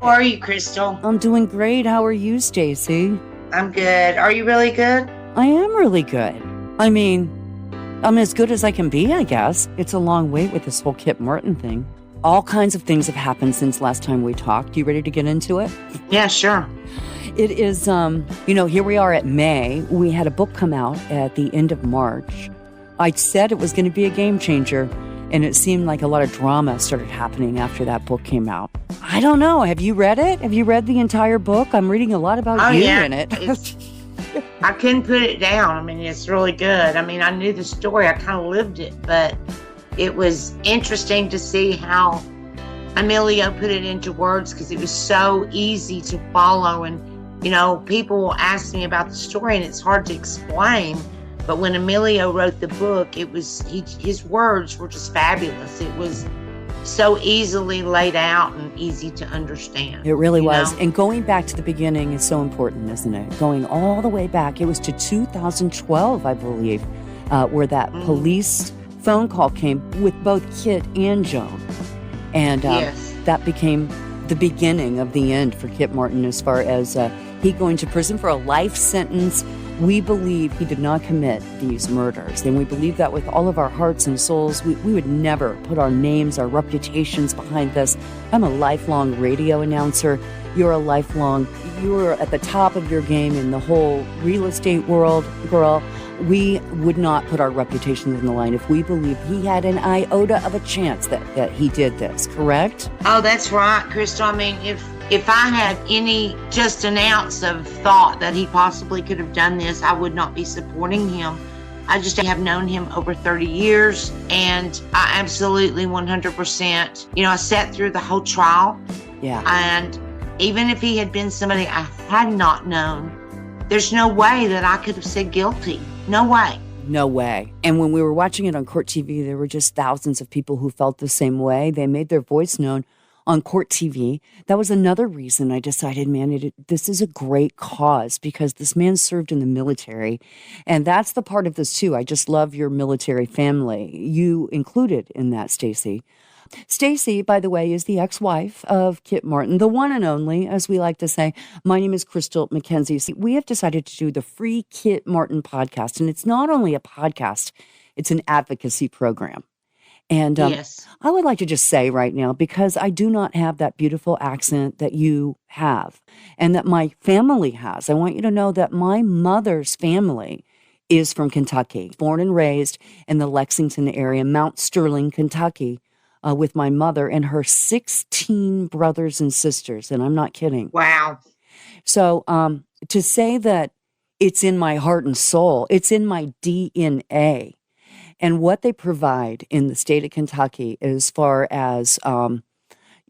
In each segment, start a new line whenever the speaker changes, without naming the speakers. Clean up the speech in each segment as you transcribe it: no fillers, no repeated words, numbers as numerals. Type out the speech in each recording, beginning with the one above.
How are you, Crystal?
I'm doing great. How are you, Stacy?
I'm good. Are you really good?
I am really good. I mean, I'm as good as I can be, I guess. It's a long wait with this whole Kit Martin thing. All kinds of things have happened since last time we talked. You ready to get into it?
Yeah, sure.
It is, here we are at May. We had a book come out at the end of March. I said it was going to be a game changer, and it seemed like a lot of drama started happening after that book came out. I don't know. Have you read it? Have you read the entire book? I'm reading a lot about you in it.
I couldn't put it down. I mean, it's really good. I mean, I knew the story. I kind of lived it, but it was interesting to see how Emilio put it into words because it was so easy to follow. And, people will ask me about the story and it's hard to explain. But when Emilio wrote the book, his words were just fabulous. It was so easily laid out and easy to understand.
It really was. And going back to the beginning is so important, isn't it? Going all the way back. It was to 2012, I believe, where that police phone call came with both Kit and Joan. And that became the beginning of the end for Kit Martin as far as he going to prison for a life sentence. We believe he did not commit these murders, and we believe that with all of our hearts and souls. We would never put our names, our reputations behind this. I'm a lifelong radio announcer. You're at the top of your game in the whole real estate world, girl. We would not put our reputations on the line if we believed he had an iota of a chance that he did this, correct?
Oh, that's right, Crystal. I mean, if I had just an ounce of thought that he possibly could have done this, I would not be supporting him. I just have known him over 30 years, and I absolutely 100%, I sat through the whole trial.
Yeah.
And even if he had been somebody I had not known, there's no way that I could have said guilty. No way.
No way. And when we were watching it on Court TV, there were just thousands of people who felt the same way. They made their voice known on Court TV. That was another reason I decided, man, this is a great cause because this man served in the military. And that's the part of this, too. I just love your military family. You included in that, Stacy. Stacy, by the way, is the ex-wife of Kit Martin, the one and only, as we like to say. My name is Crystal McKenzie. We have decided to do the free Kit Martin podcast. And it's not only a podcast, it's an advocacy program. And
yes.
I would like to just say right now, because I do not have that beautiful accent that you have and that my family has, I want you to know that my mother's family is from Kentucky, born and raised in the Lexington area, Mount Sterling, Kentucky, with my mother and her 16 brothers and sisters. And I'm not kidding.
Wow.
So to say that it's in my heart and soul, it's in my DNA. And what they provide in the state of Kentucky as far as,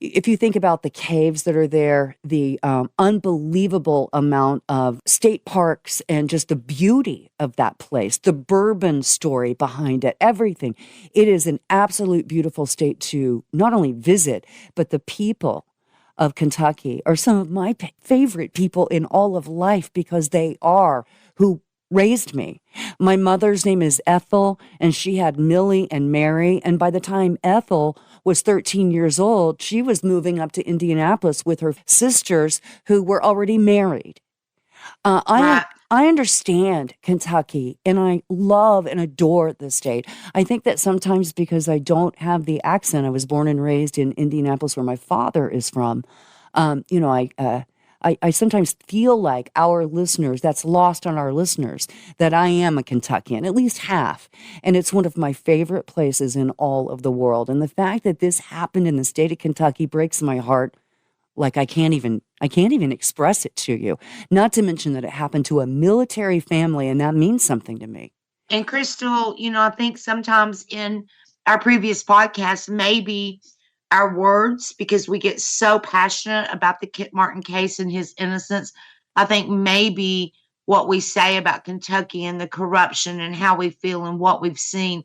if you think about the caves that are there, the unbelievable amount of state parks and just the beauty of that place, the bourbon story behind it, everything. It is an absolute beautiful state to not only visit, but the people of Kentucky are some of my favorite people in all of life because they are who raised me. My mother's name is Ethel, and she had Millie and Mary. And by the time Ethel was 13 years old, she was moving up to Indianapolis with her sisters who were already married. I understand Kentucky, and I love and adore the state. I think that sometimes because I don't have the accent, I was born and raised in Indianapolis, where my father is from. I sometimes feel like our listeners, that's lost on our listeners, that I am a Kentuckian, at least half. And it's one of my favorite places in all of the world. And the fact that this happened in the state of Kentucky breaks my heart like I can't even express it to you. Not to mention that it happened to a military family, and that means something to me.
And Crystal, I think sometimes in our previous podcast, maybe our words, because we get so passionate about the Kit Martin case and his innocence. I think maybe what we say about Kentucky and the corruption and how we feel and what we've seen,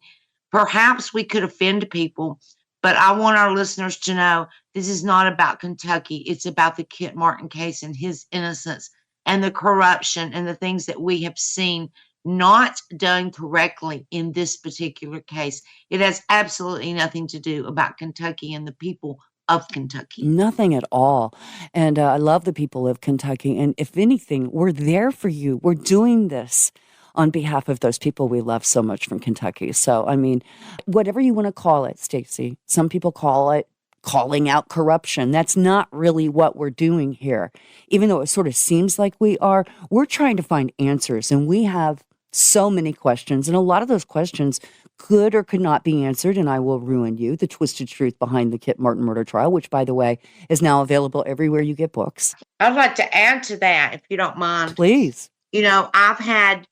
perhaps we could offend people. But I want our listeners to know this is not about Kentucky. It's about the Kit Martin case and his innocence and the corruption and the things that we have seen not done correctly in this particular case. It has absolutely nothing to do about Kentucky and the people of Kentucky.
Nothing at all. And I love the people of Kentucky. And if anything, we're there for you. We're doing this on behalf of those people we love so much from Kentucky. So, I mean, whatever you want to call it, Stacey, some people call it calling out corruption. That's not really what we're doing here. Even though it sort of seems like we are, we're trying to find answers. And we have so many questions. And a lot of those questions could or could not be answered. And I will ruin you. The twisted truth behind the Kit Martin murder trial, which, by the way, is now available everywhere you get books.
I'd like to add to that, if you don't mind.
Please.
You know, I've had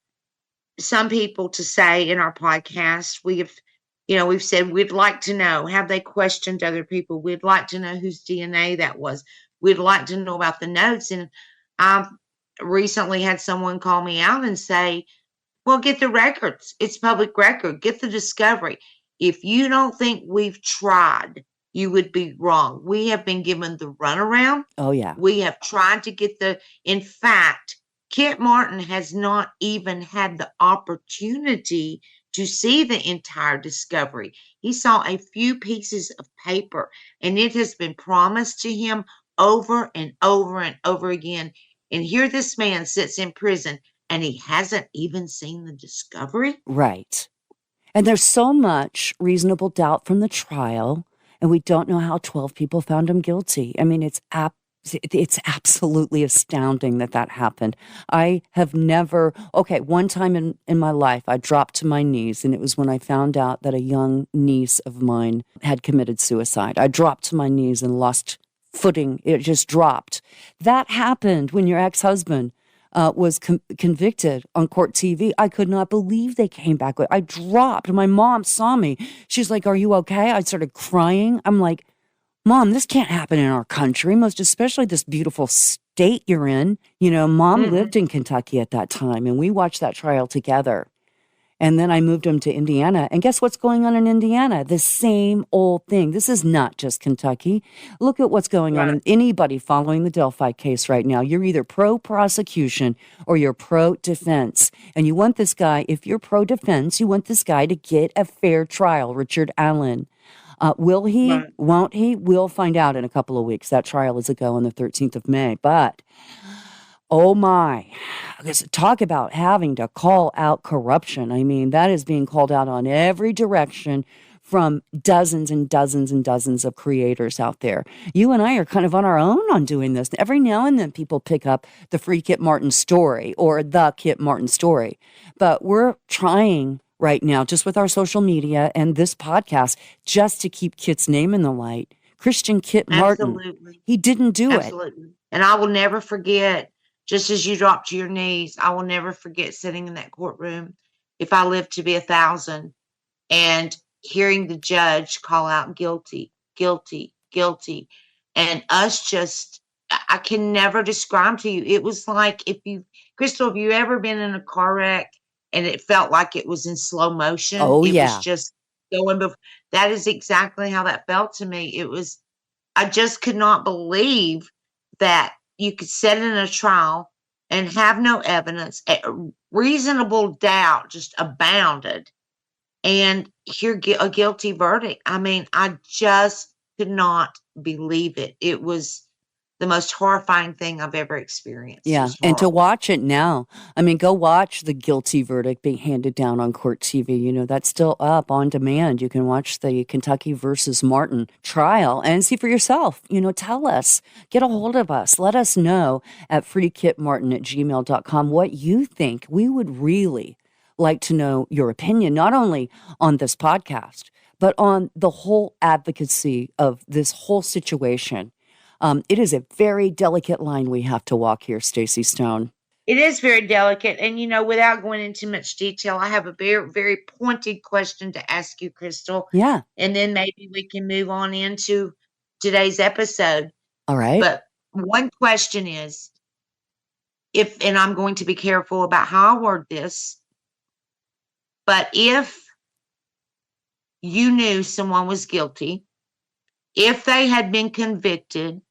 some people to say in our podcast, we've said, we'd like to know, have they questioned other people? We'd like to know whose DNA that was. We'd like to know about the notes. And I've recently had someone call me out and say, well, get the records. It's public record. Get the discovery. If you don't think we've tried, you would be wrong. We have been given the runaround.
Oh, yeah.
We have tried to get in fact, Kit Martin has not even had the opportunity to see the entire discovery. He saw a few pieces of paper, and it has been promised to him over and over and over again. And here this man sits in prison, and he hasn't even seen the discovery.
Right. And there's so much reasonable doubt from the trial, and we don't know how 12 people found him guilty. I mean, it's absolutely astounding that happened. I have never, one time in my life, I dropped to my knees, and it was when I found out that a young niece of mine had committed suicide. I dropped to my knees and lost footing. It just dropped. That happened when your ex-husband was convicted on court TV. I could not believe they came back. I dropped. My mom saw me. She's like, are you okay? I started crying. I'm like, Mom, this can't happen in our country, most especially this beautiful state you're in. You know, Mom lived in Kentucky at that time, and we watched that trial together. And then I moved him to Indiana. And guess what's going on in Indiana? The same old thing. This is not just Kentucky. Look at what's going on in anybody following the Delphi case right now. You're either pro-prosecution or you're pro-defense. And you want this guy, if you're pro-defense, you want this guy to get a fair trial, Richard Allen. Will he? Right. Won't he? We'll find out in a couple of weeks. That trial is a go on the 13th of May. But, oh my, talk about having to call out corruption. I mean, that is being called out on every direction from dozens and dozens and dozens of creators out there. You and I are kind of on our own on doing this. Every now and then people pick up the Free Kit Martin story or the Kit Martin story. But we're trying right now, just with our social media and this podcast, just to keep Kit's name in the light. Christian Kit Martin, he didn't do it.
And I will never forget, just as you dropped to your knees, I will never forget sitting in that courtroom, if I live to be 1,000, and hearing the judge call out guilty, guilty, guilty. And us just, I can never describe to you. It was like Crystal, have you ever been in a car wreck and it felt like it was in slow motion?
Oh,
it
yeah.
was just going before. That is exactly how that felt to me. I just could not believe that you could sit in a trial and have no evidence, reasonable doubt just abounded, and hear a guilty verdict. I mean, I just could not believe it. It was the most horrifying thing I've ever experienced.
Yeah, and to watch it now, I mean, go watch the guilty verdict being handed down on court TV. You know, that's still up on demand. You can watch the Kentucky versus Martin trial and see for yourself. You know, tell us, get a hold of us. Let us know at freekitmartin@gmail.com what you think. We would really like to know your opinion, not only on this podcast, but on the whole advocacy of this whole situation. It is a very delicate line we have to walk here, Stacey Stone.
It is very delicate. And, you know, without going into much detail, I have a very, very pointed question to ask you, Crystal.
Yeah.
And then maybe we can move on into today's episode.
All right.
But one question is, and I'm going to be careful about how I word this, but if you knew someone was guilty, if they had been convicted,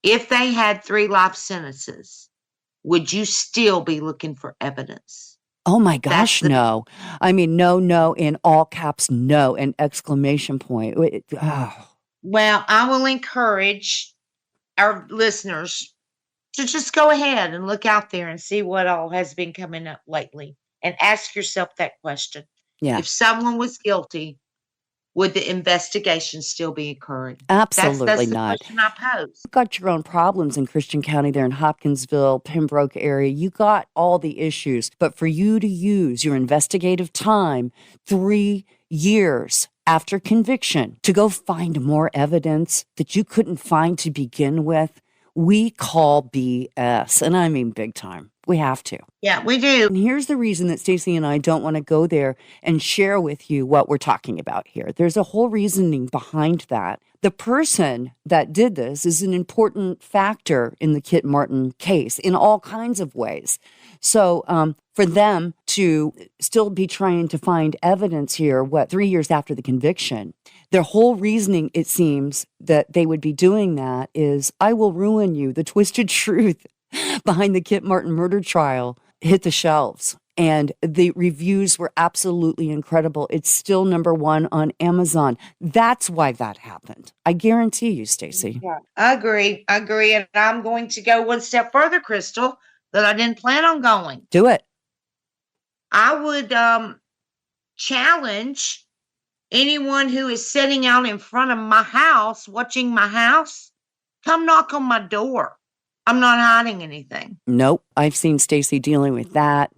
if they had 3 life sentences, would you still be looking for evidence?
Oh my gosh, no. I mean, no, in all caps, no, and exclamation point.
Well, I will encourage our listeners to just go ahead and look out there and see what all has been coming up lately and ask yourself that question.
Yeah,
If someone was guilty, would the investigation still be occurring? That's
absolutely
the
not.
question I pose.
You've got your own problems in Christian County there in Hopkinsville, Pembroke area. You got all the issues. But for you to use your investigative time 3 years after conviction to go find more evidence that you couldn't find to begin with, we call BS. And I mean big time. We have to.
Yeah, we do.
And here's the reason that Stacey and I don't want to go there and share with you what we're talking about here. There's a whole reasoning behind that. The person that did this is an important factor in the Kit Martin case in all kinds of ways. So for them to still be trying to find evidence here, 3 years after the conviction, their whole reasoning, it seems, that they would be doing that is, I will ruin you. The twisted truth behind the Kit Martin murder trial hit the shelves. And the reviews were absolutely incredible. It's still #1 on Amazon. That's why that happened. I guarantee you, Stacey.
Yeah, I agree. I agree. And I'm going to go one step further, Crystal, that I didn't plan on going.
Do it.
I would challenge anyone who is sitting out in front of my house, watching my house, come knock on my door. I'm not hiding anything.
Nope. I've seen Stacey dealing with that.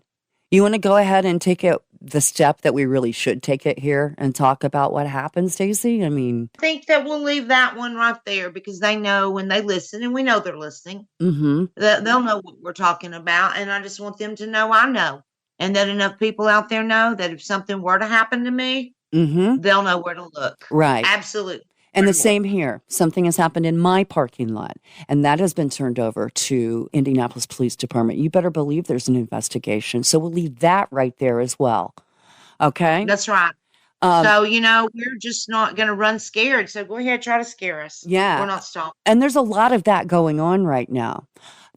You want to go ahead and take it the step that we really should take it here and talk about what happened, Stacey? I mean,
I think that we'll leave that one right there because they know when they listen, and we know they're listening,
mm-hmm.
they'll know what we're talking about. And I just want them to know I know. And that enough people out there know that if something were to happen to me,
Mm-hmm.
they'll know where to look.
Right.
Absolutely.
And the same here. Something has happened in my parking lot, and that has been turned over to Indianapolis Police Department. You better believe there's an investigation. So we'll leave that right there as well. Okay?
That's right. So, we're just not going to run scared. So go ahead, try to scare us.
Yeah.
We're not stopping.
And there's a lot of that going on right now.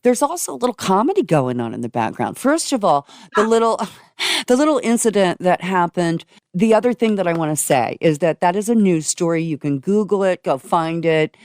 There's also a little comedy going on in the background. First of all, the little incident that happened. The other thing that I want to say is that is a news story. You can Google it, go find it.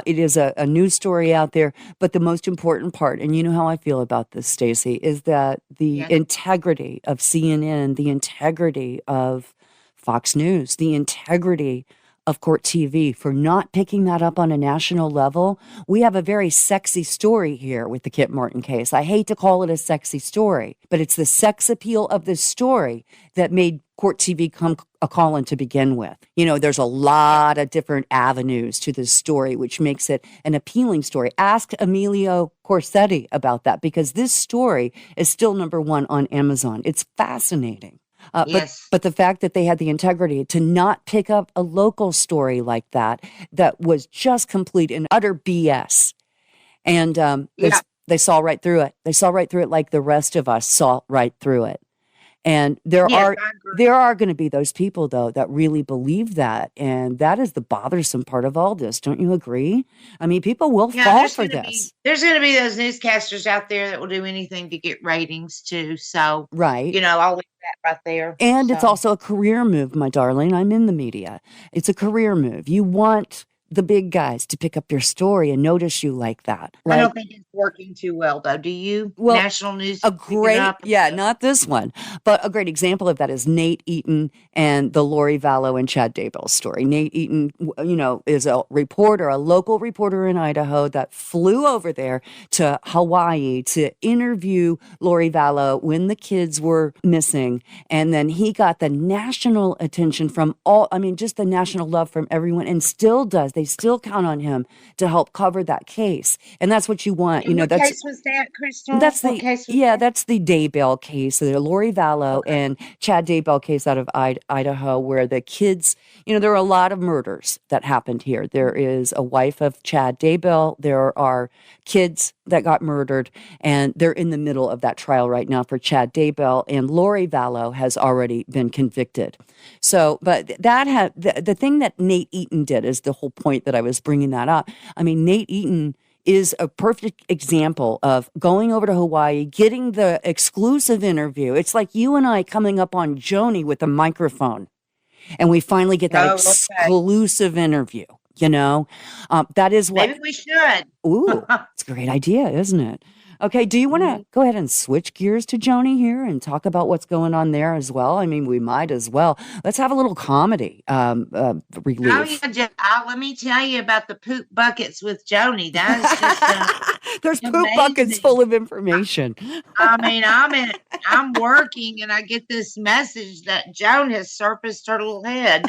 It is a news story out there. But the most important part, and you know how I feel about this, Stacey, is that the integrity of CNN, the integrity of Fox News, the integrity of Court TV for not picking that up on a national level. We have a very sexy story here with the Kit Martin case. I hate to call it a sexy story, but it's the sex appeal of this story that made Court TV come a calling to begin with. There's a lot of different avenues to this story, which makes it an appealing story. Ask Emilio Corsetti about that because this story is still #1 on Amazon. It's fascinating.
Yes.
But the fact that they had the integrity to not pick up a local story like that was just complete and utter BS. And they saw right through it. They saw right through it like the rest of us saw right through it. And there are going to be those people, though, that really believe that. And that is the bothersome part of all this. Don't you agree? I mean, people will fall for this.
There's going to be those newscasters out there that will do anything to get ratings, too. So,
right.
I'll leave that right there.
And it's also a career move, my darling. I'm in the media. It's a career move. You want the big guys to pick up your story and notice you like that.
I don't think it's working too well, though. Do you?
Well,
national news.
Not this one, but a great example of that is Nate Eaton and the Lori Vallow and Chad Daybell story. Nate Eaton, is a local reporter in Idaho that flew over there to Hawaii to interview Lori Vallow when the kids were missing. And then he got the national attention from just the national love from everyone, and still does. They still count on him to help cover that case. And that's what you want.
What case was that, Crystal?
That's the Daybell case, the Lori Vallow and Chad Daybell case out of Idaho, where the kids, there are a lot of murders that happened here. There is a wife of Chad Daybell. There are kids that got murdered, and they're in the middle of that trial right now for Chad Daybell, and Lori Vallow has already been convicted. So, but the thing that Nate Eaton did is the whole point that I was bringing that up. I mean, Nate Eaton is a perfect example of going over to Hawaii, getting the exclusive interview. It's like you and I coming up on Joni with a microphone, and we finally get that exclusive interview. That is what.
Maybe we should.
Ooh, it's a great idea, isn't it? Okay, do you want to
Mhm.
go ahead and switch gears to Joni here and talk about what's going on there as well? I mean, we might as well. Let's have a little comedy
Oh
relief.
yeah, let me tell you about the poop buckets with Joni. That is just
There's poop buckets
amazing.
full of information.
I mean, I'm working and I get this message that Joan has surfaced her little head.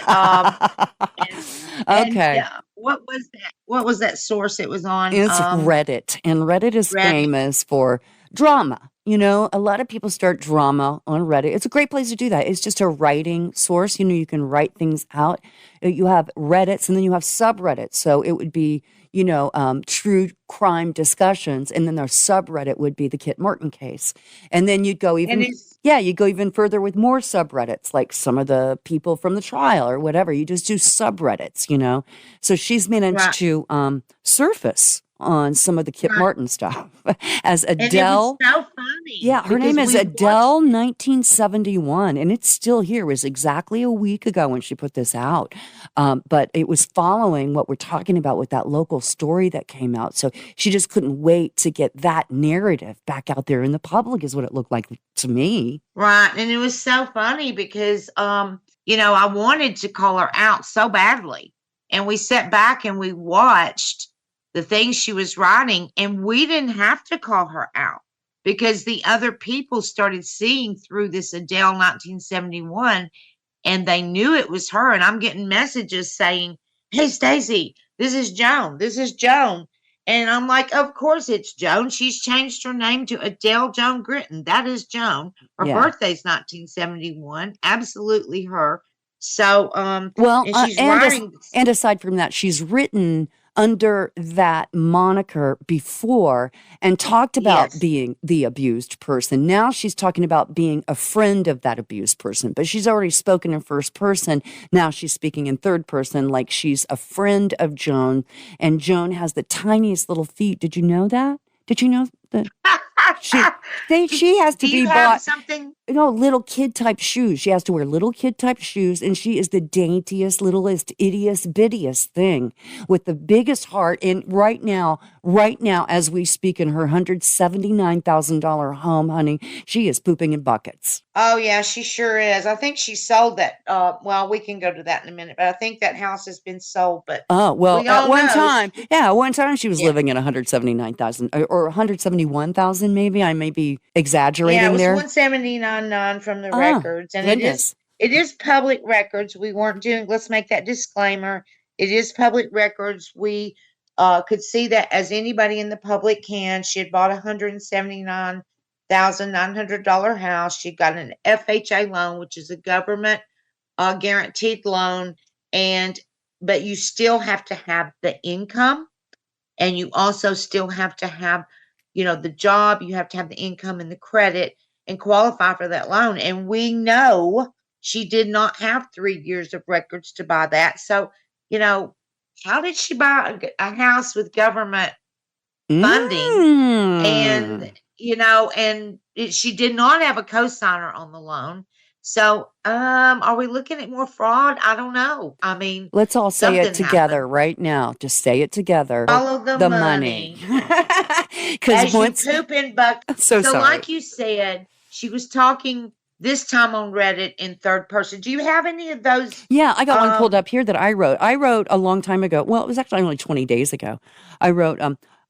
And
Okay.
what was that? What was that source it was on?
It's Reddit, and Reddit is
Reddit.
famous for drama. A lot of people start drama on Reddit. It's a great place to do that. It's just a writing source. You can write things out. You have Reddits, and then you have subreddits. So it would be, true crime discussions, and then their subreddit would be the Kit Martin case. And then you'd go
And
even,
it's
yeah, you go even further with more subreddits, like some of the people from the trial or whatever. You just do subreddits. So she's managed
right,
to surface on some of the Kit
right.
Martin stuff as
And it was
Adele.
so funny
Yeah, her name
because
is
we watched.
Adele 1971, and it's still here. It was exactly a week ago when she put this out. But it was following what we're talking about with that local story that came out. So she just couldn't wait to get that narrative back out there in the public, is what it looked like to me.
Right. And it was so funny because I wanted to call her out so badly. And we sat back and we watched the things she was writing, and we didn't have to call her out because the other people started seeing through this Adele 1971 and they knew it was her. And I'm getting messages saying, "Hey, Stacy, this is Joan. This is Joan." And I'm like, "Of course it's Joan. She's changed her name to Adele Joan Gritton. That is Joan. Her
Yeah.
birthday's 1971. Absolutely her." So,
Well,
and she's writing.
and aside from that, she's written under that moniker before and talked about
Yes,
being the abused person. Now she's talking about being a friend of that abused person, but she's already spoken in first person. Now she's speaking in third person, like she's a friend of Joan, and Joan has the tiniest little feet. Did you know that? Did you know that? She she has to
do
be
you have
bought
something?
little kid type shoes. She has to wear little kid type shoes, and she is the daintiest, littlest, ittiest, bittiest thing with the biggest heart. And right now, as we speak, in her $179,000 home, honey, she is pooping in buckets.
Oh yeah, she sure is. I think she sold that. Well, we can go to that in a minute, but I think that house has been sold. But
Oh, well,
we all know,
at one time she was
yeah,
living at 179,000 or 171,000 maybe. I may be
yeah, it
exaggerating
was
there.
179.9 from the
Oh,
records, and
goodness.
it is public records. We weren't doing. Let's make that disclaimer. It is public records. We could see that as anybody in the public can. She had bought $179,900 house. She got an FHA loan, which is a government guaranteed loan, and but you still have to have the income, and you also still have to have, the job. You have to have the income and the credit and qualify for that loan. And we know she did not have 3 years of records to buy that. So, you know, how did she buy a house with government funding?
Mm.
And she did not have a co-signer on the loan. So, are we looking at more fraud? I don't know. I mean,
Let's all say it
something
together
happened.
right now. Just say it together.
Follow the
The money.
money
Because
as you
once,
poop in buck.
so
So,
sorry.
like you said, she was talking this time on Reddit in third person. Do you have any of those?
Yeah, I got one pulled
Um,
up here that I wrote. I wrote a long time ago. Well, it was actually only 20 days ago. I wrote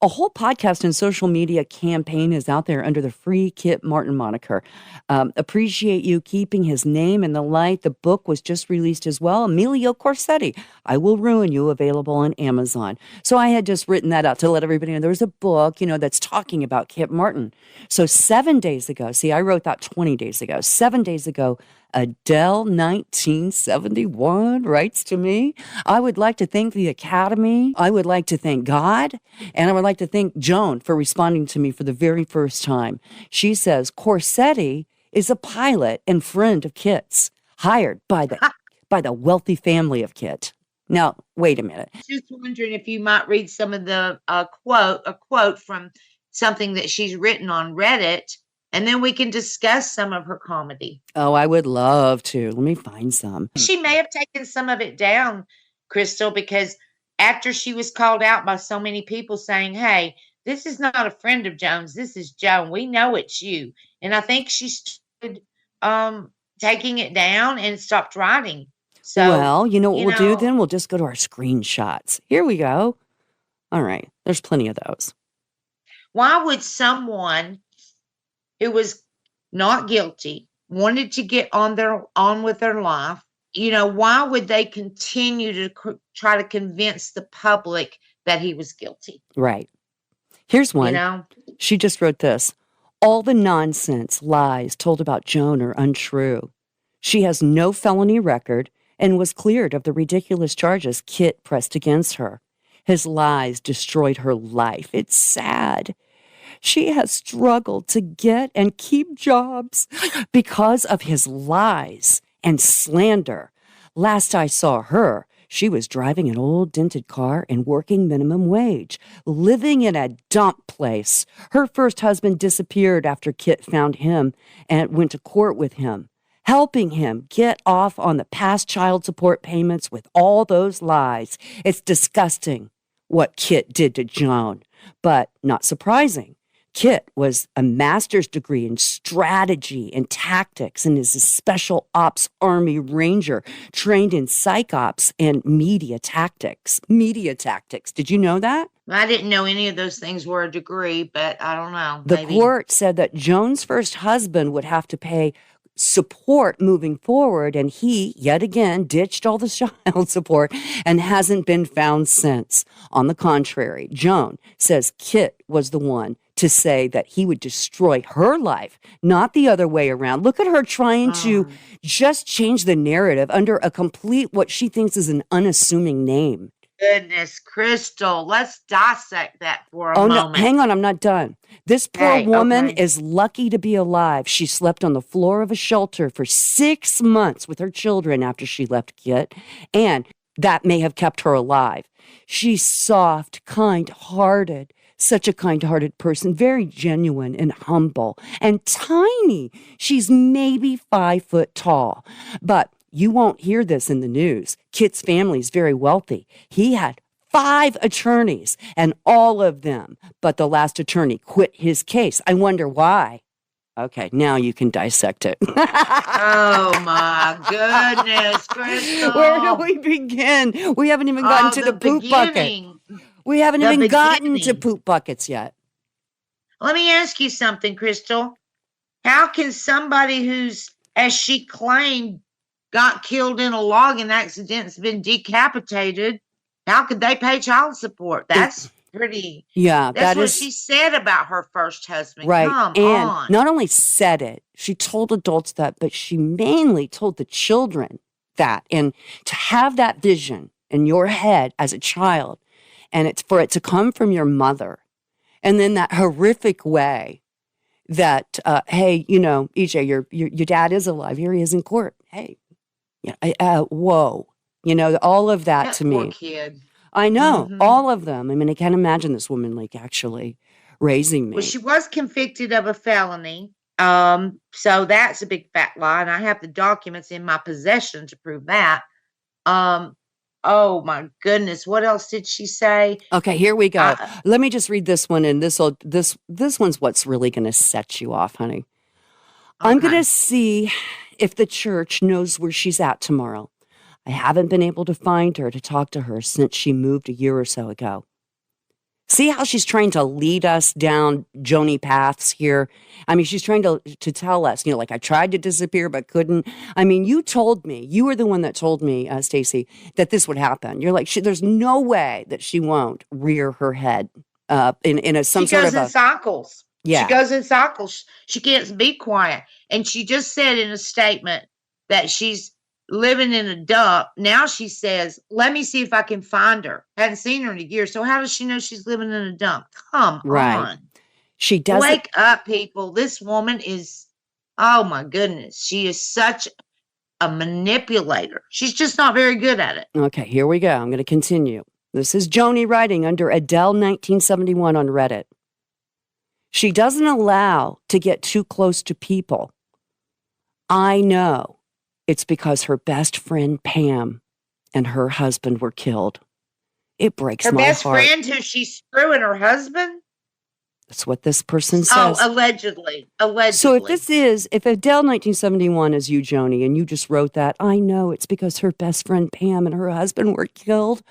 a whole podcast and social media campaign is out there under the free Kit Martin moniker. Appreciate you keeping his name in the light. The book was just released as well. Emilio Corsetti, I Will Ruin You, available on Amazon. So I had just written that out to let everybody know there was a book, that's talking about Kit Martin. So 7 days ago, see, I wrote that 20 days ago. 7 days ago, Adele 1971 writes to me, I would like to thank the Academy. I would like to thank God. And I would like to thank Joan for responding to me for the very first time. She says, Corsetti is a pilot and friend of Kit's, hired by the wealthy family of Kit. Now, wait a minute.
just wondering if you might read some of the a quote from something that she's written on Reddit, and then we can discuss some of her comedy.
Oh, I would love to. Let me find some.
She may have taken some of it down, Crystal, because after she was called out by so many people saying, "Hey, this is not a friend of Joan's. This is Joan. We know it's you." And I think she started taking it down and stopped writing. So,
Well, you know what
you
we'll do
know,
then? We'll just go to our screenshots. Here we go. All right. There's plenty of those.
why would someone who was not guilty wanted to get on with their life, why would they continue to try to convince the public that he was guilty?
Right. Here's
You
one.
know?
She just wrote this. All the nonsense lies told about Joan are untrue. She has no felony record and was cleared of the ridiculous charges Kit pressed against her. His lies destroyed her life. It's sad. She has struggled to get and keep jobs because of his lies and slander. Last I saw her, she was driving an old dented car and working minimum wage, living in a dump place. Her first husband disappeared after Kit found him and went to court with him, helping him get off on the past child support payments with all those lies. It's disgusting what Kit did to Joan, but not surprising. Kit was a master's degree in strategy and tactics and is a special ops Army Ranger trained in psych ops and media tactics. Media tactics. Did you know that?
I didn't know any of those things were a degree, but I don't know.
The
Maybe.
court said that Joan's first husband would have to pay support moving forward, and he, yet again, ditched all the child support and hasn't been found since. On the contrary, Joan says Kit was the one to say that he would destroy her life, not the other way around. Look at her trying to just change the narrative under a complete, what she thinks is an unassuming name.
Goodness, Crystal, let's dissect that for a
Oh,
moment.
no, hang on, I'm not done. This poor
Okay,
woman
okay.
is lucky to be alive. She slept on the floor of a shelter for 6 months with her children after she left Kit, and that may have kept her alive. She's soft, kind-hearted, such a kind-hearted person, very genuine and humble, and tiny. She's maybe 5 foot tall, but you won't hear this in the news. Kit's family's very wealthy. He had 5 attorneys, and all of them, but the last attorney quit his case. I wonder why. Okay, now you can dissect it.
Oh my goodness, Crystal.
Where do we begin? We haven't even gotten to the poop bucket.
beginning.
We haven't
The
even gotten to
beginning.
poop buckets yet.
Let me ask you something, Crystal. How can somebody who's, as she claimed, got killed in a logging accident, has been decapitated, how could they pay child support? That's pretty.
Yeah,
That's
that
what
is
she said about her first husband.
right.
Come
And
on.
not only said it, she told adults that, but she mainly told the children that. And to have that vision in your head as a child, and it's for it to come from your mother, and then that horrific way that, hey, EJ, your dad is alive. Here he is in court. Hey, whoa, all of that to
poor
me.
kid.
I know
Mhm.
all of them. I mean, I can't imagine this woman actually raising me.
Well, she was convicted of a felony. So that's a big fat lie, and I have the documents in my possession to prove that. Oh my goodness, what else did she say?
Okay, here we go.
I-
Let me just read this one, and this one's what's really going to set you off, honey. I'm going
Okay.
to see if the church knows where she's at tomorrow. I haven't been able to find her to talk to her since she moved a year or so ago. See how she's trying to lead us down Joni paths here? I mean, she's trying to tell us, like I tried to disappear but couldn't. I mean, you were the one that told me, Stacy, that this would happen. You're like, there's no way that she won't rear her head in some
She
sort
goes
of
in cycles.
yeah.
She goes in cycles. She can't be quiet. And she just said in a statement that she's living in a dump. Now she says, let me see if I can find her. Hadn't seen her in a year. So how does she know she's living in a dump? Come
Right.
on.
She doesn't.
Wake up, people. This woman is, oh my goodness. She is such a manipulator. She's just not very good at it.
Okay, here we go. I'm going to continue. This is Joni writing under Adele 1971 on Reddit. She doesn't allow to get too close to people. I know it's because her best friend Pam and her husband were killed. It breaks
Her
my
best
heart.
friend who she's screwing her husband?
That's what this person
Oh,
says.
allegedly.
So
Allegedly.
if Adele 1971 is you, Joni, and you just wrote that, I know it's because her best friend Pam and her husband were killed.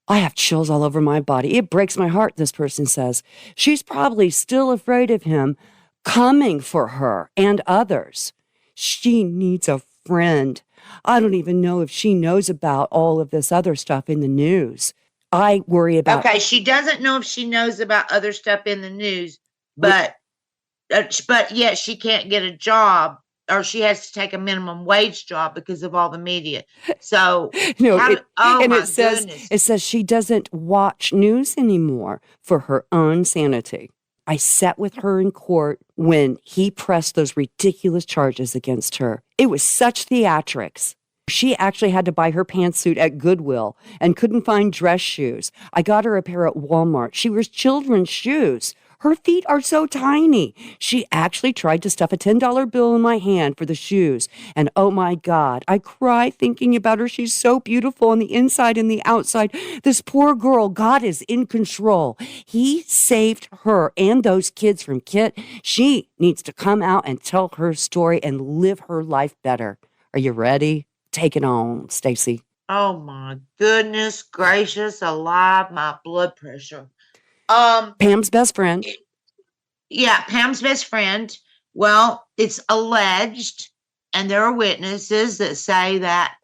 I have chills all over my body. It breaks my heart, this person says. She's probably still afraid of him coming for her and others. She needs a friend. I don't even know if she knows about all of this other stuff in the news. I worry about.
Okay, she doesn't know if she knows about other stuff in the news,
We-
but yet she can't get a job, or she has to take a minimum wage job because of all the media. So,
No,
oh
and
my
it says
goodness.
she doesn't watch news anymore for her own sanity. I sat with her in court when he pressed those ridiculous charges against her. It was such theatrics. She actually had to buy her pantsuit at Goodwill and couldn't find dress shoes. I got her a pair at Walmart. She wears children's shoes. Her feet are so tiny. She actually tried to stuff a $10 bill in my hand for the shoes. And oh my God, I cry thinking about her. She's so beautiful on the inside and the outside. This poor girl, God is in control. He saved her and those kids from Kit. She needs to come out and tell her story and live her life better. Are you ready? Take it on, Stacy.
Oh my goodness gracious alive, my blood pressure.
Pam's best friend.
Yeah, Pam's best friend. Well, it's alleged, and there are witnesses that say that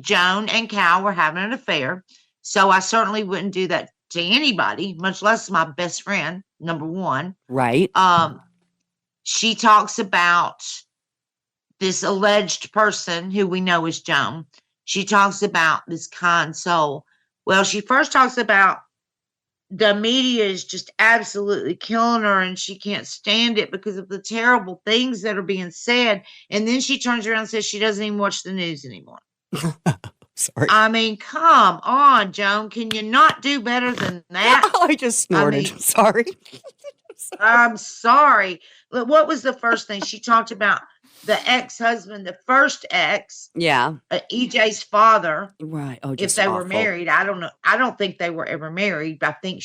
Joan and Cal were having an affair. So I certainly wouldn't do that to anybody, much less my best friend, number one.
Right.
She talks about this alleged person who we know is Joan. She talks about this kind soul. Well, she first talks about the media is just absolutely killing her and she can't stand it because of the terrible things that are being said. And then she turns around and says she doesn't even watch the news anymore.
Sorry.
I mean, come on, Joan. Can you not do better than that?
I just snorted. Sorry.
I'm sorry. Look, what was the first thing she talked about? The ex-husband, the first ex,
Yeah.
EJ's father.
Right. Oh,
If
just
they
awful.
were married, I don't know. I don't think they were ever married. I think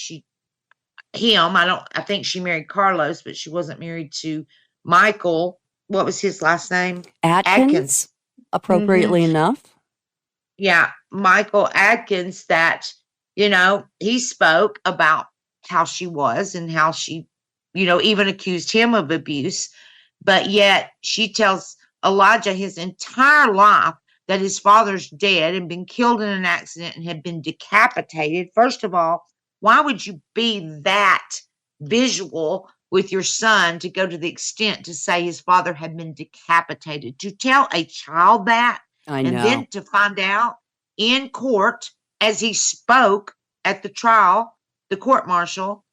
I think she married Carlos, but she wasn't married to Michael. What was his last name?
Atkins. Appropriately enough.
Yeah, Michael Atkins. That he spoke about how she was and how she, even accused him of abuse. But yet she tells Elijah his entire life that his father's dead and been killed in an accident and had been decapitated. First of all, why would you be that visual with your son to go to the extent to say his father had been decapitated? To tell a child that,
I
and
know.
then to find out in court as he spoke at the trial, the court martial,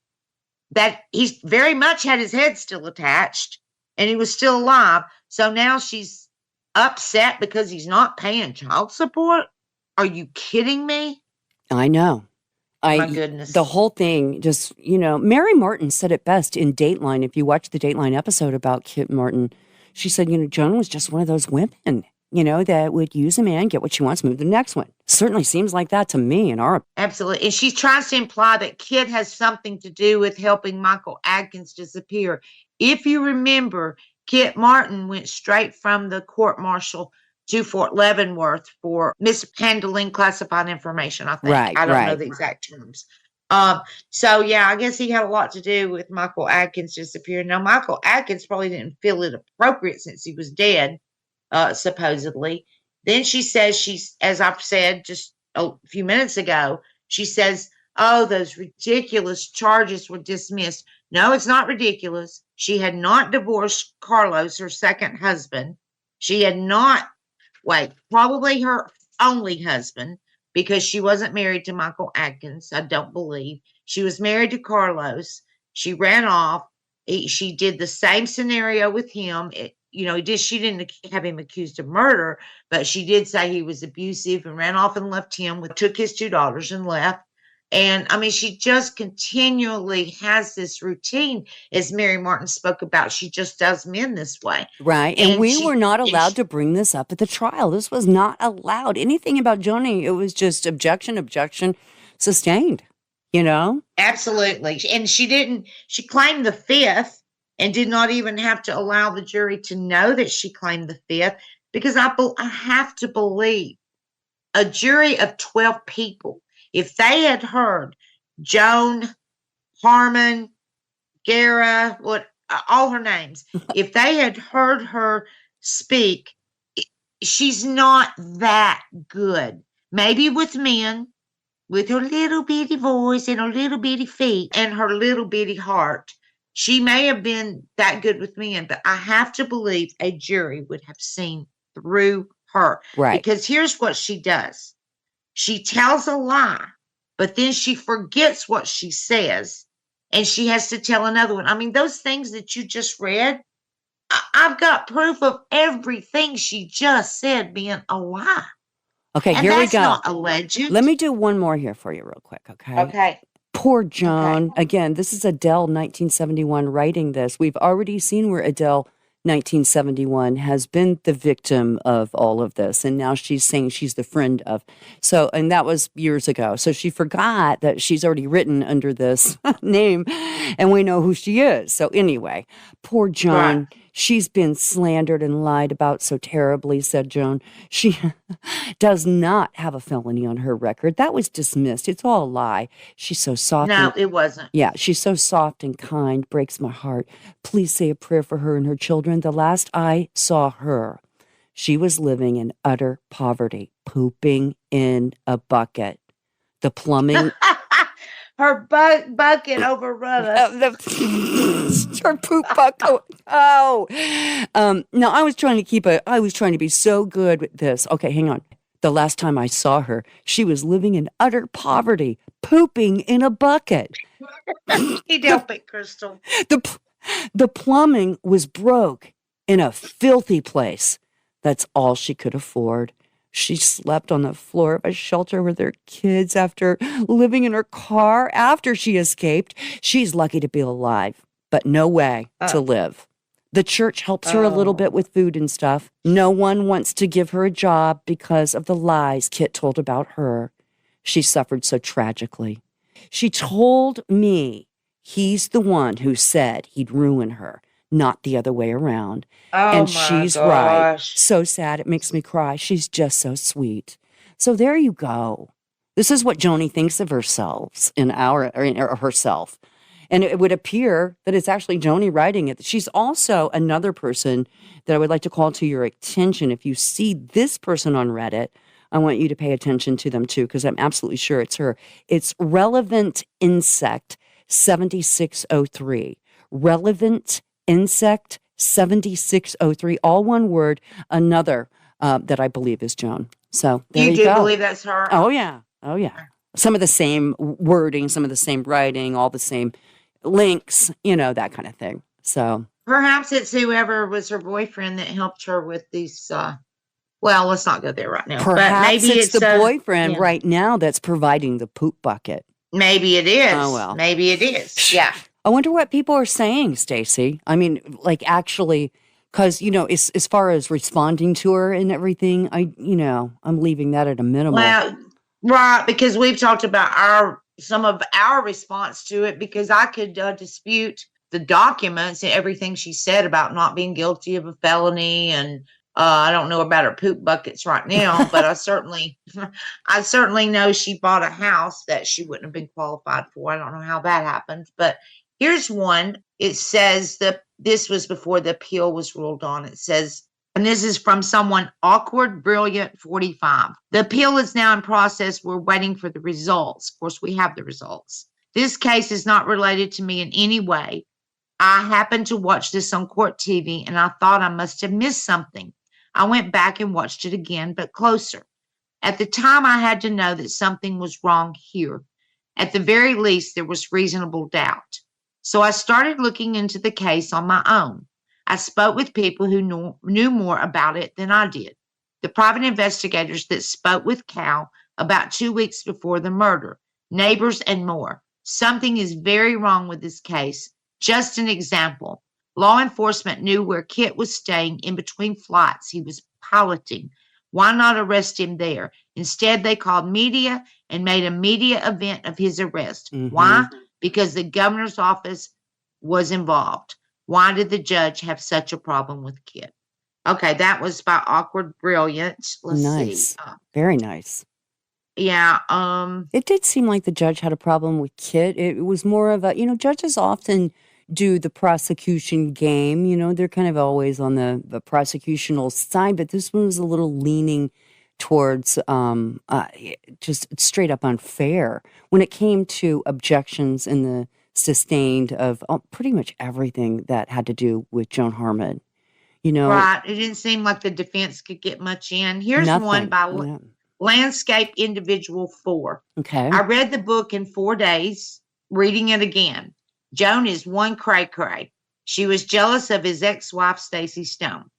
that he very much had his head still attached and he was still alive. So now she's upset because he's not paying child support. Are you kidding me?
I know.
My goodness.
The whole thing just, Mary Martin said it best in Dateline. If you watch the Dateline episode about Kit Martin, she said, Joan was just one of those women, that would use a man, get what she wants, move to the next one. Certainly seems like that to me in our.
Absolutely. And she tries to imply that Kit has something to do with helping Michael Atkins disappear. If you remember, Kit Martin went straight from the court martial to Fort Leavenworth for mishandling classified information, I think.
Right,
I don't know
right.
the exact terms. So yeah, I guess he had a lot to do with Michael Atkins disappearing. Now, Michael Atkins probably didn't feel it appropriate since he was dead, supposedly. Then she says as I've said just a few minutes ago, she says, oh, those ridiculous charges were dismissed. No, it's not ridiculous. She had not divorced Carlos, her second husband. She had not, probably her only husband, because she wasn't married to Michael Atkins, I don't believe. She was married to Carlos. She ran off. She did the same scenario with him. She didn't have him accused of murder, but she did say he was abusive and ran off and left him took his two daughters and left. And I mean, she just continually has this routine, as Mary Martin spoke about. She just does men this way.
Right. And
And
we were not
and
allowed to bring this up at the trial. This was not allowed. Anything about Joni, it was just objection, sustained, you know?
absolutely. And she claimed the fifth and did not even have to allow the jury to know that she claimed the fifth, because I have to believe a jury of 12 people, if they had heard Joan, Harmon, Gara, all her names, if they had heard her speak, she's not that good. Maybe with men, with her little bitty voice and her little bitty feet and her little bitty heart, she may have been that good with men, but I have to believe a jury would have seen through her.
Right.
Because here's what she does. She tells a lie, but then she forgets what she says and she has to tell another one. I mean, those things that you just read, I've got proof of everything she just said being a lie.
Okay,
And
here we
that's
go.
not alleged.
Let me do one more here for you real quick, okay?
Okay.
Poor Joan. Again, this is Adele 1971 writing this. We've already seen where Adele 1971 has been the victim of all of this. And now she's saying she's the friend of. So, and that was years ago. So she forgot that she's already written under this name and we know who she is. So anyway, poor Joan.
Right.
She's been slandered and lied about so terribly, said Joan. She does not have a felony on her record. That was dismissed. It's all a lie. She's so soft.
No, it wasn't.
Yeah, she's so soft and kind, breaks my heart. Please say a prayer for her and her children. The last I saw her, she was living in utter poverty, pooping in a bucket. The plumbing...
Her bucket overrun us.
Her poop bucket. Oh. No, I was trying to be so good with this. Okay, hang on. The last time I saw her, she was living in utter poverty, pooping in a bucket.
He help it, Crystal.
The plumbing was broke in a filthy place. That's all she could afford. She slept on the floor of a shelter with her kids after living in her car after she escaped. She's lucky to be alive, but no way to live. The church helps her a little bit with food and stuff. No one wants to give her a job because of the lies Kit told about her. She suffered so tragically. She told me he's the one who said he'd ruin her, not the other way around. And she's right. So sad. It makes me cry. She's just so sweet. So there you go. This is what Joni thinks of herself herself. And it would appear that it's actually Joni writing it. She's also another person that I would like to call to your attention. If you see this person on Reddit, I want you to pay attention to them too, because I'm absolutely sure it's her. It's Relevant Insect 7603. Relevant Insect 7603, all one word, another that I believe is Joan. So there you
do
go.
believe that's her?
Oh, yeah. Oh, yeah. Some of the same wording, some of the same writing, all the same links, that kind of thing. So
perhaps it's whoever was her boyfriend that helped her with these. Well, let's not go there right now.
Perhaps
but maybe
it's the boyfriend right now that's providing the poop bucket.
Maybe it is.
Oh, well.
Maybe it is. Yeah.
I wonder what people are saying, Stacey. I mean, like actually, because, as far as responding to her and everything, I'm leaving that at a minimum.
Well, right, because we've talked about some of our response to it, because I could dispute the documents and everything she said about not being guilty of a felony. And I don't know about her poop buckets right now, but I certainly know she bought a house that she wouldn't have been qualified for. I don't know how that happened, but here's one. It says that this was before the appeal was ruled on. It says, and this is from someone awkward, brilliant, 45. The appeal is now in process. We're waiting for the results. Of course, we have the results. This case is not related to me in any way. I happened to watch this on court TV and I thought I must have missed something. I went back and watched it again, but closer. At the time, I had to know that something was wrong here. At the very least, there was reasonable doubt. So I started looking into the case on my own. I spoke with people who knew more about it than I did. The private investigators that spoke with Cal about 2 weeks before the murder. neighbors, and more. Something is very wrong with this case. Just an example. Law enforcement knew where Kit was staying in between flights he was piloting. Why not arrest him there? Instead, they called media and made a media event of his arrest.
Mm-hmm.
Why? Because the governor's office was involved. Why did the judge have such a problem with Kit? Okay, that was by Awkward Brilliance. Let's see.
Nice. Very nice.
Yeah,
It did seem like the judge had a problem with Kit. It was more of a, judges often do the prosecution game. They're kind of always on the prosecutional side, but this one was a little leaning towards just straight up unfair when it came to objections in the sustained of pretty much everything that had to do with Joan Harmon.
right. It didn't seem like the defense could get much in. Here's one
Nothing.
by
Yeah.
Landscape Individual 4.
Okay.
I read the book in 4 days, reading it again. Joan is one cray-cray. She was jealous of his ex-wife, Stacy Stone.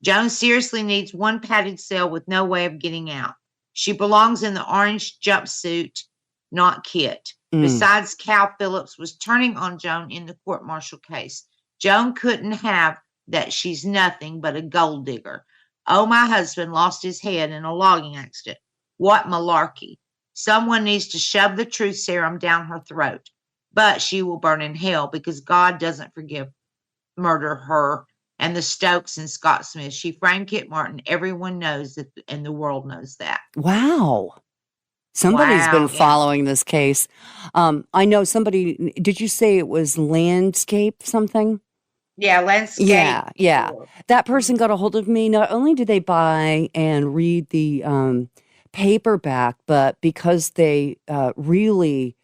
Joan seriously needs one padded cell with no way of getting out. She belongs in the orange jumpsuit, not Kit. Besides, Cal Phillips was turning on Joan in the court-martial case. Joan couldn't have that she's nothing but a gold digger. Oh, my husband lost his head in a logging accident. What malarkey. Someone needs to shove the truth serum down her throat. But she will burn in hell because God doesn't murder her and the Stokes and Scott Smith. She framed Kit Martin. Everyone knows that, and the world knows that.
Wow. Somebody's been following this case. I know somebody, did you say it was Landscape something?
Yeah, Landscape.
Yeah. That person got a hold of me. Not only did they buy and read the paperback, but because they really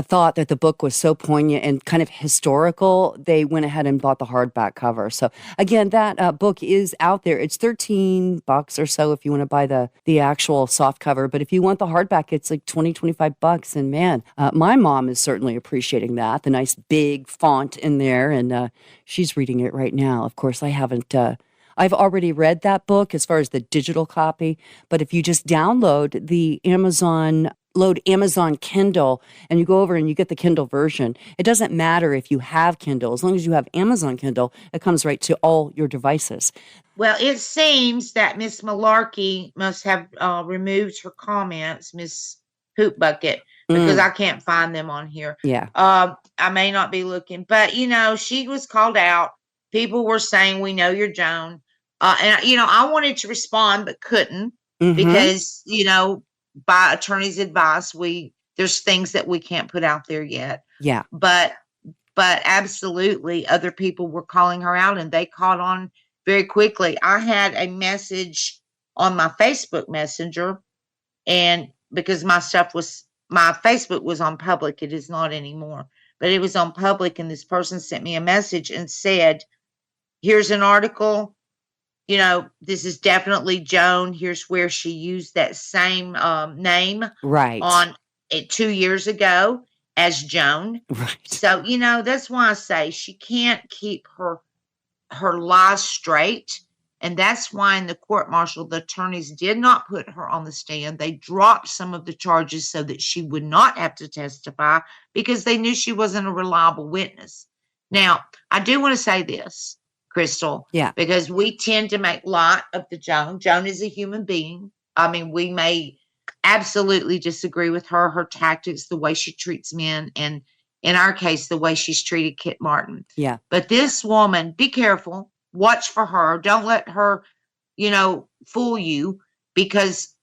thought that the book was so poignant and kind of historical, they went ahead and bought the hardback cover. So again, that book is out there. It's $13 or so if you want to buy the actual soft cover. But if you want the hardback, it's like $20-25. And man, my mom is certainly appreciating that. The nice big font in there. And she's reading it right now. Of course, I haven't. I've already read that book as far as the digital copy. But if you just download the Amazon Kindle and you go over and you get the Kindle version, it doesn't matter if you have Kindle. As long as you have Amazon Kindle, it comes right to all your devices.
Well, it seems that Miss Malarkey must have removed her comments, Miss Hoop Bucket, because I can't find them on here.
Yeah.
I may not be looking, but she was called out. People were saying, "We know you're Joan," and I wanted to respond but couldn't because by attorney's advice, there's things that we can't put out there yet.
Yeah.
But absolutely other people were calling her out and they caught on very quickly. I had a message on my Facebook Messenger, and because my Facebook was on public, it is not anymore, but it was on public, and this person sent me a message and said, "Here's an article. This is definitely Joan. Here's where she used that same name on it 2 years ago as Joan."
Right.
So, that's why I say she can't keep her lies straight. And that's why in the court martial, the attorneys did not put her on the stand. They dropped some of the charges so that she would not have to testify because they knew she wasn't a reliable witness. Now, I do want to say this, Crystal.
Yeah.
Because we tend to make light of the Joan. Joan is a human being. I mean, we may absolutely disagree with her tactics, the way she treats men, and in our case, the way she's treated Kit Martin.
Yeah.
But this woman, be careful. Watch for her. Don't let her, fool you, because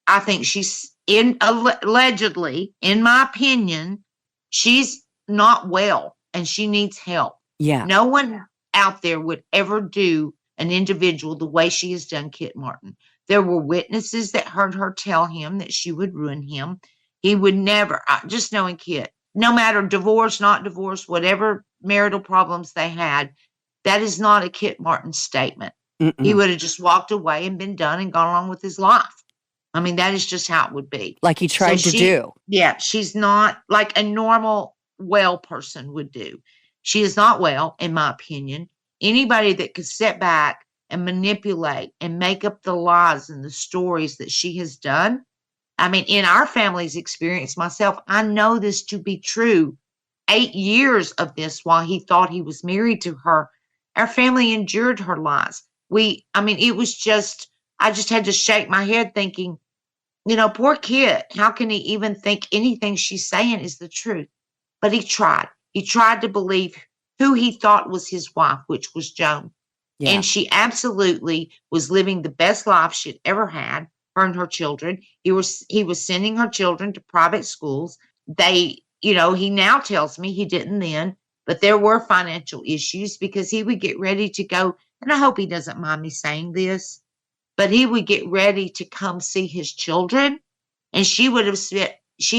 I think she's allegedly, in my opinion, she's not well and she needs help.
Yeah.
No one out there would ever do an individual the way she has done Kit Martin. There were witnesses that heard her tell him that she would ruin him. He would never, just knowing Kit, no matter divorce, not divorce, whatever marital problems they had, that is not a Kit Martin statement. He would have just walked away and been done and gone along with his life. I mean, that is just how it would be.
Like he tried to do.
Yeah, she's not like a normal well person would do. She is not well, in my opinion. Anybody that could sit back and manipulate and make up the lies and the stories that she has done, I mean, in our family's experience, myself, I know this to be true. 8 years of this while he thought he was married to her. Our family endured her lies. I mean, it was just, I just had to shake my head thinking, poor kid. How can he even think anything she's saying is the truth? But he tried. He tried to believe who he thought was his wife, which was Joan.
Yeah.
And she absolutely was living the best life she'd ever had, her and her children. He was sending her children to private schools. He now tells me he didn't then, but there were financial issues because he would get ready to go, and I hope he doesn't mind me saying this, but he would get ready to come see his children, and she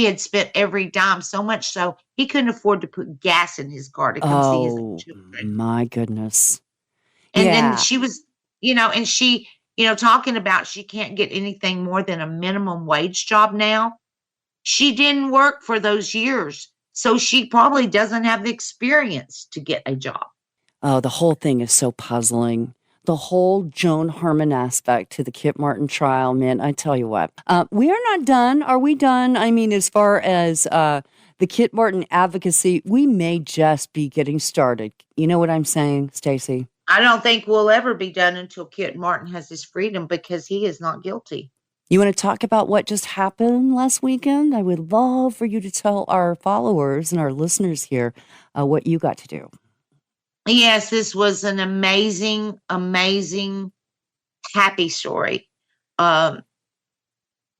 had spent every dime, so much so he couldn't afford to put gas in his car to come see his own
Oh,
children.
my goodness.
And then
Yeah.
she was, and she, talking about she can't get anything more than a minimum wage job now. She didn't work for those years, so she probably doesn't have the experience to get a job.
Oh, the whole thing is so puzzling. The whole Joan Harmon aspect to the Kit Martin trial, man, I tell you what. We are not done. Are we done? I mean, as far as the Kit Martin advocacy, we may just be getting started. You know what I'm saying, Stacey?
I don't think we'll ever be done until Kit Martin has his freedom because he is not guilty.
You want to talk about what just happened last weekend? I would love for you to tell our followers and our listeners here what you got to do.
Yes, this was an amazing, amazing, happy story. Um,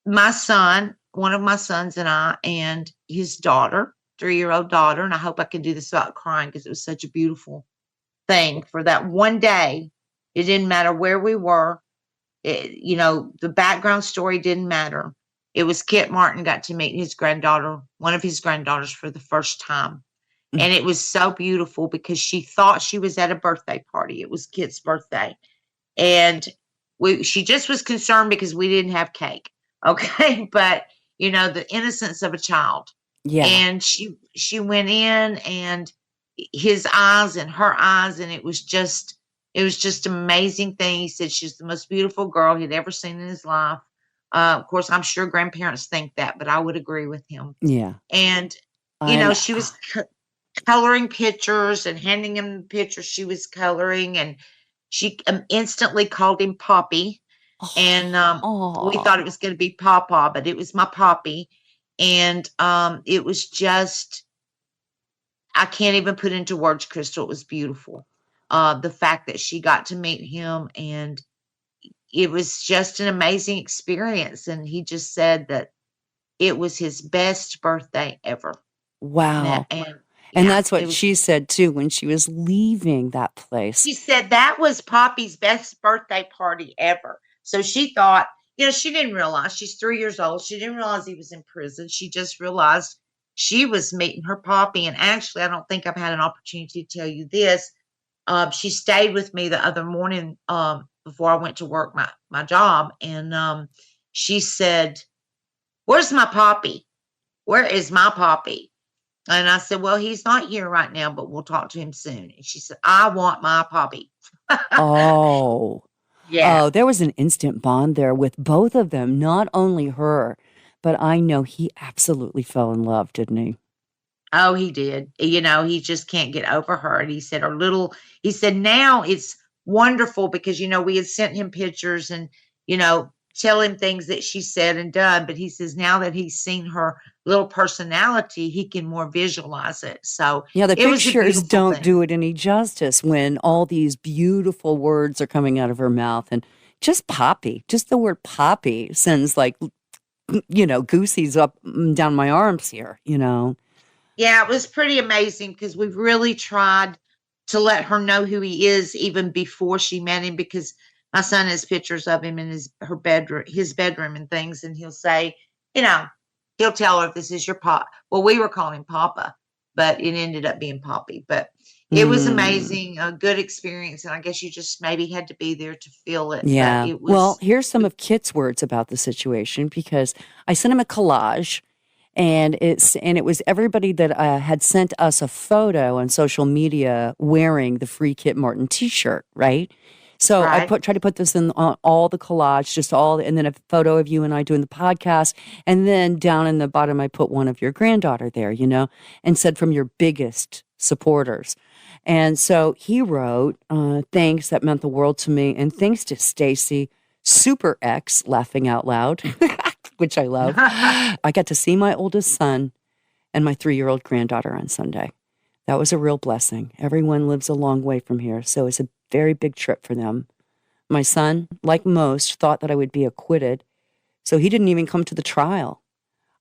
one of my sons and I, and his daughter, 3-year-old daughter, and I hope I can do this without crying because it was such a beautiful thing for that one day. It didn't matter where we were. The background story didn't matter. It was Kit Martin got to meet his granddaughter, one of his granddaughters, for the first time.
Mm.
And it was so beautiful because she thought she was at a birthday party. It was Kit's birthday. And she just was concerned because we didn't have cake. Okay. But the innocence of a child.
Yeah.
And she went in, and his eyes and her eyes, and it was just amazing thing. He said she's the most beautiful girl he'd ever seen in his life. Of course, I'm sure grandparents think that, but I would agree with him.
Yeah.
And
I
she was coloring pictures and handing him the pictures she was coloring, and she instantly called him Poppy. And we thought it was going to be Papa, but it was my Poppy. And it was just, I can't even put into words, Crystal. It was beautiful. The fact that she got to meet him, and it was just an amazing experience. And he just said that it was his best birthday ever.
Wow. And
Yeah,
that's what she said too when she was leaving that place.
She said that was Poppy's best birthday party ever. So she thought, she didn't realize, she's 3 years old. She didn't realize he was in prison. She just realized she was meeting her Poppy. And actually, I don't think I've had an opportunity to tell you this. She stayed with me the other morning before I went to work my job. And she said, "Where's my Poppy? Where is my Poppy?" And I said, "Well, he's not here right now, but we'll talk to him soon." And she said, "I want my Poppy."
Oh.
Yeah.
Oh, there was an instant bond there with both of them, not only her, but I know he absolutely fell in love, didn't he?
Oh, he did. He just can't get over her. And he said, he said, now it's wonderful because, we had sent him pictures and, tell him things that she said and done. But he says now that he's seen her little personality, he can more visualize it. So
Yeah, the
it was a
pictures
beautiful
don't
thing.
do it any justice when all these beautiful words are coming out of her mouth. And just Poppy, just the word Poppy sends goosies up and down my arms here.
Yeah, it was pretty amazing because we've really tried to let her know who he is even before she met him, because my son has pictures of him in his bedroom and things, and he'll say, he'll tell her, "This is your pop." Well, we were calling him Papa, but it ended up being Poppy. But it was amazing, a good experience, and I guess you just maybe had to be there to feel it.
Yeah.
But it was,
Well, here's some of Kit's words about the situation, because I sent him a collage, and it was everybody that had sent us a photo on social media wearing the Free Kit Martin t-shirt, right? So I
Right.
try to put this in all the collage, just all, and then a photo of you and I doing the podcast. And then down in the bottom, I put one of your granddaughter there, and said from your biggest supporters. And so he wrote, thanks, that meant the world to me. And thanks to Stacy, Super X, laughing out loud, which I love. I got to see my oldest son and my 3-year-old granddaughter on Sunday. That was a real blessing. Everyone lives a long way from here, so it's a very big trip for them. My son, like most, thought that I would be acquitted, so he didn't even come to the trial.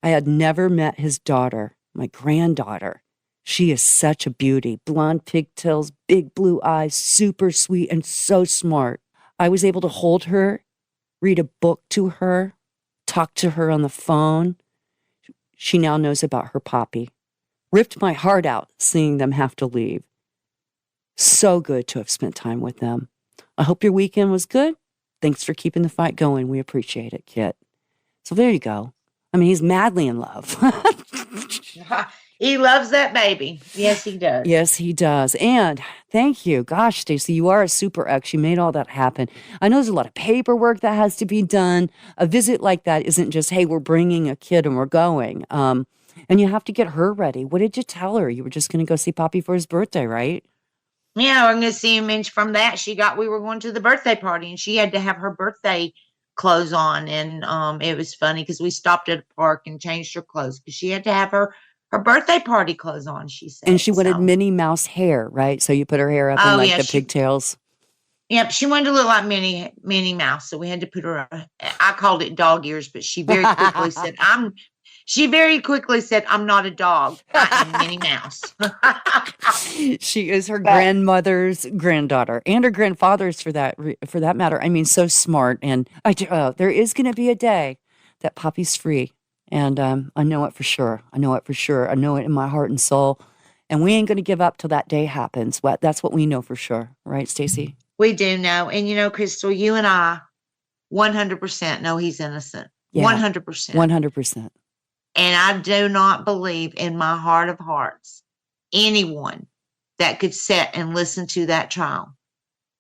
I had never met his daughter, my granddaughter. She is such a beauty. Blonde pigtails, big blue eyes, super sweet, and so smart. I was able to hold her, read a book to her, talk to her on the phone. She now knows about her poppy. Ripped my heart out seeing them have to leave. So good to have spent time with them. I hope your weekend was good. Thanks for keeping the fight going. We appreciate it, Kit. So there you go. I mean, he's madly in love.
He loves that baby. Yes, he does.
Yes, he does. And thank you. Gosh, Stacey, you are a super X. You made all that happen. I know there's a lot of paperwork that has to be done. A visit like that isn't just, hey, we're bringing a kid and we're going. And you have to get her ready. What did you tell her? You were just going to go see Poppy for his birthday, right?
Yeah, I'm going to see him. And from that, we were going to the birthday party, and she had to have her birthday clothes on. And it was funny because we stopped at a park and changed her clothes because she had to have her birthday party clothes on, she said.
And she wanted Minnie Mouse hair, right? So you put her hair up in the pigtails.
Yep, she wanted to look like Minnie Mouse, so we had to put her. I called it dog ears, but she very quickly said, I'm not a dog. I am Minnie Mouse.
She is her grandmother's granddaughter and her grandfather's for that matter. I mean, so smart. And there is going to be a day that Poppy's free. And I know it for sure. I know it in my heart and soul. And we ain't going to give up till that day happens. That's what we know for sure. Right, Stacey?
We do know. And, Crystal, you and I 100% know he's innocent.
Yeah,
100%.
100%.
And I do not believe in my heart of hearts anyone that could sit and listen to that trial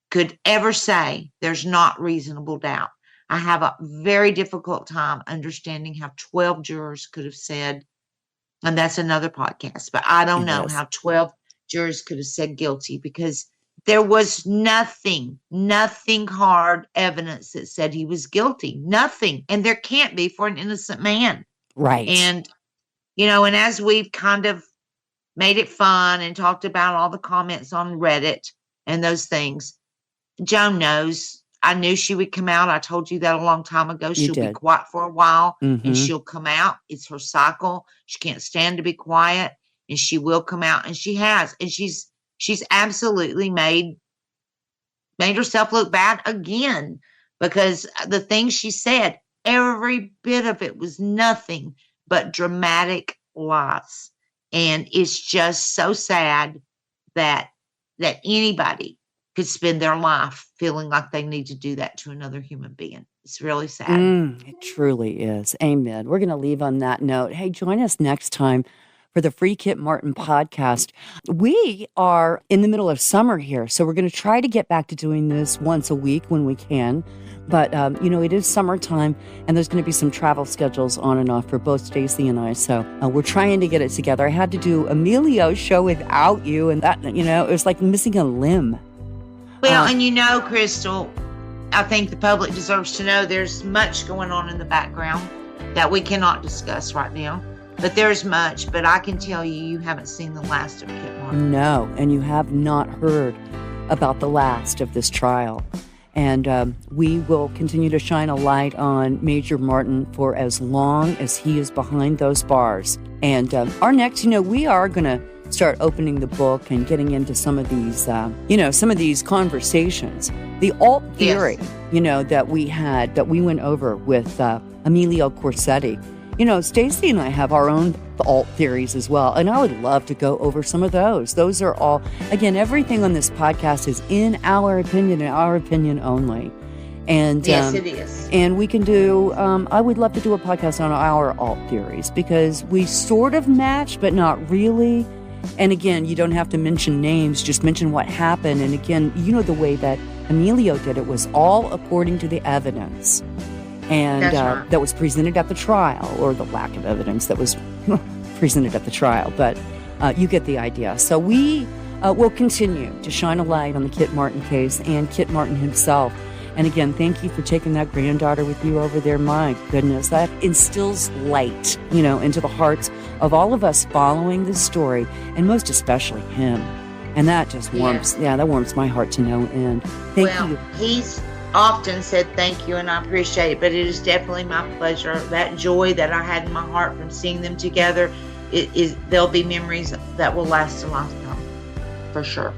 could ever say there's not reasonable doubt. I have a very difficult time understanding how 12 jurors could have said, and that's another podcast, but I don't know how 12 jurors could have said guilty because there was nothing hard evidence that said he was guilty. Nothing. And there can't be for an innocent man.
Right.
And, and as we've kind of made it fun and talked about all the comments on Reddit and those things, Joan knows. I knew she would come out. I told you that a long time ago. She'll be quiet for a while and she'll come out. It's her cycle. She can't stand to be quiet and she will come out, and she has. And she's absolutely made herself look bad again because the things she said, every bit of it was nothing but dramatic lies. And it's just so sad that anybody could spend their life feeling like they need to do that to another human being. It's really sad.
It truly is. Amen. We're going to leave on that note. Hey, join us next time for the Free Kit Martin podcast. We are in the middle of summer here, so we're going to try to get back to doing this once a week when we can. But, it is summertime, and there's going to be some travel schedules on and off for both Stacey and I. So we're trying to get it together. I had to do Emilio's show without you, and that, it was like missing a limb.
Well, and Crystal, I think the public deserves to know there's much going on in the background that we cannot discuss right now. But there's much. But I can tell you haven't seen the last of Kit Martin.
No, and you have not heard about the last of this trial. And we will continue to shine a light on Major Martin for as long as he is behind those bars. And our next, we are going to start opening the book and getting into some of these, some of these conversations. The alt theory, that we went over with Emilio Corsetti. Stacey and I have our own alt theories as well, and I would love to go over some of those. Those are all, again, everything on this podcast is in our opinion and our opinion only. And
yes, it is.
And we can do, I would love to do a podcast on our alt theories because we sort of match, but not really. And again, you don't have to mention names, just mention what happened. And again, the way that Emilio did it was all according to the evidence. And
That's right.
that was presented at the trial, or the lack of evidence that was presented at the trial. But you get the idea. So we will continue to shine a light on the Kit Martin case and Kit Martin himself. And again, thank you for taking that granddaughter with you over there. My goodness, that instills light, into the hearts of all of us following this story, and most especially him. And that just warms, that warms my heart to no end. Thank you.
He's often said thank you, and I appreciate it, but it is definitely my pleasure. That joy that I had in my heart from seeing them together, there'll be memories that will last a lifetime, for sure.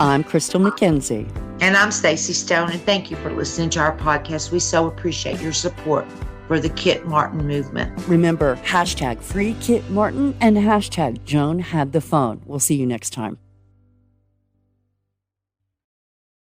I'm Crystal McKenzie.
And I'm Stacey Stone, and thank you for listening to our podcast. We so appreciate your support for the Kit Martin movement.
Remember, #FreeKitMartin and #JoanHadThePhone. We'll see you next time.